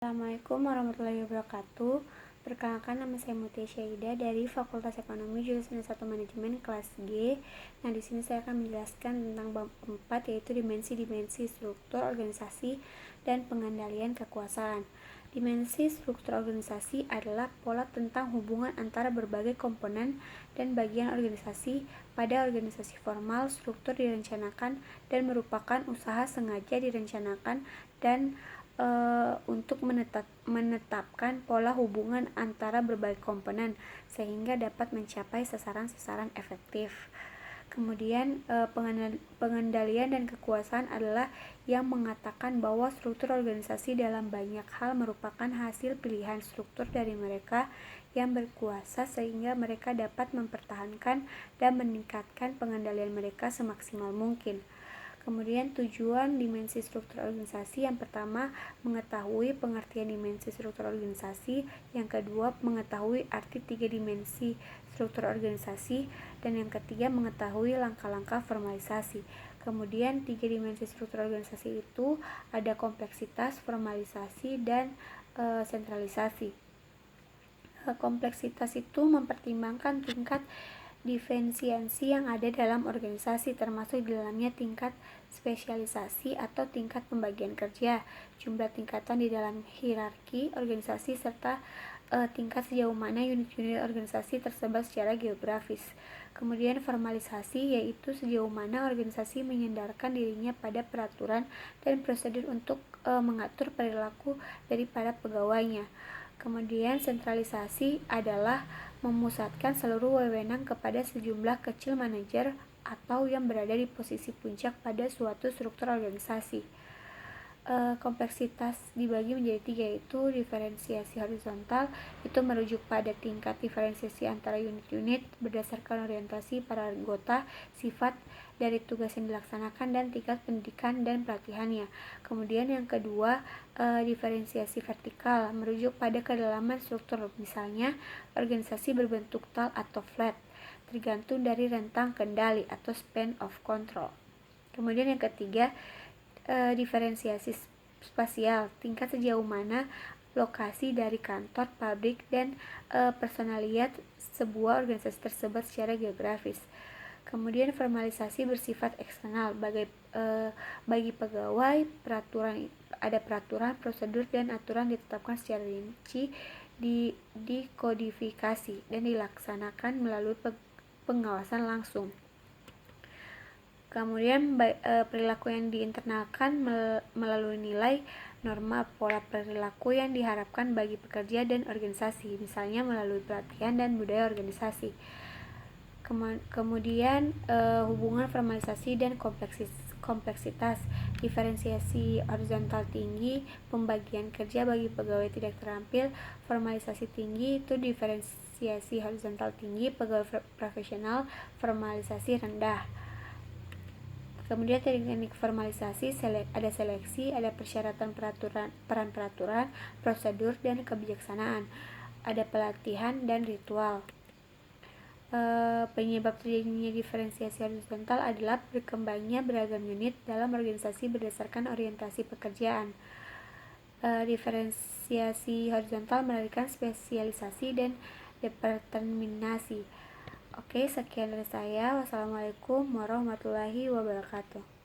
Assalamualaikum warahmatullahi wabarakatuh. Perkenalkan, nama saya Mutia Syaida dari Fakultas Ekonomi Jurusan S1 Manajemen kelas G. Nah, di sini saya akan menjelaskan tentang bab 4, yaitu dimensi-dimensi struktur organisasi dan pengendalian kekuasaan. Dimensi struktur organisasi adalah pola tentang hubungan antara berbagai komponen dan bagian organisasi. Pada organisasi formal, struktur direncanakan dan merupakan usaha sengaja direncanakan dan untuk menetapkan pola hubungan antara berbagai komponen sehingga dapat mencapai sasaran-sasaran efektif. Kemudian pengendalian dan kekuasaan adalah yang mengatakan bahwa struktur organisasi dalam banyak hal merupakan hasil pilihan struktur dari mereka yang berkuasa sehingga mereka dapat mempertahankan dan meningkatkan pengendalian mereka semaksimal mungkin. Kemudian tujuan dimensi struktur organisasi, yang pertama mengetahui pengertian dimensi struktur organisasi, yang kedua mengetahui arti 3 dimensi struktur organisasi, dan yang ketiga mengetahui langkah-langkah formalisasi. Kemudian 3 dimensi struktur organisasi itu ada kompleksitas, formalisasi, dan sentralisasi. Kompleksitas itu mempertimbangkan tingkat diferensiasi yang ada dalam organisasi, termasuk di dalamnya tingkat spesialisasi atau tingkat pembagian kerja, jumlah tingkatan di dalam hierarki organisasi, serta tingkat sejauh mana unit-unit organisasi tersebar secara geografis. Kemudian formalisasi, yaitu sejauh mana organisasi menyandarkan dirinya pada peraturan dan prosedur untuk mengatur perilaku dari para pegawainya. Kemudian sentralisasi adalah memusatkan seluruh wewenang kepada sejumlah kecil manajer atau yang berada di posisi puncak pada suatu struktur organisasi. Kompleksitas dibagi menjadi 3, yaitu diferensiasi horizontal, itu merujuk pada tingkat diferensiasi antara unit-unit berdasarkan orientasi para anggota, sifat dari tugas yang dilaksanakan, dan tingkat pendidikan dan pelatihannya. Kemudian yang kedua, diferensiasi vertikal, merujuk pada kedalaman struktur, misalnya organisasi berbentuk tall atau flat, tergantung dari rentang kendali atau span of control. Kemudian yang ketiga, diferensiasi spasial, tingkat sejauh mana lokasi dari kantor, pabrik, dan personaliat sebuah organisasi tersebar secara geografis. Kemudian formalisasi bersifat eksternal, bagi pegawai, ada peraturan, prosedur, dan aturan ditetapkan secara rinci, dikodifikasi, dan dilaksanakan melalui pengawasan langsung. Kemudian perilaku yang diinternalkan melalui nilai, norma, pola perilaku yang diharapkan bagi pekerja dan organisasi, misalnya melalui pelatihan dan budaya organisasi. Kemudian hubungan formalisasi dan kompleksitas, diferensiasi horizontal tinggi, pembagian kerja bagi pegawai tidak terampil. Formalisasi tinggi itu diferensiasi horizontal tinggi, pegawai profesional, formalisasi rendah. Kemudian teknik formalisasi, ada seleksi, ada persyaratan, peran peraturan, prosedur, dan kebijaksanaan, ada pelatihan dan ritual. Penyebab terjadinya diferensiasi horizontal adalah berkembangnya beragam unit dalam organisasi berdasarkan orientasi pekerjaan. Diferensiasi horizontal melahirkan spesialisasi dan determinasi. Oke, sekian dari saya. Wassalamualaikum warahmatullahi wabarakatuh.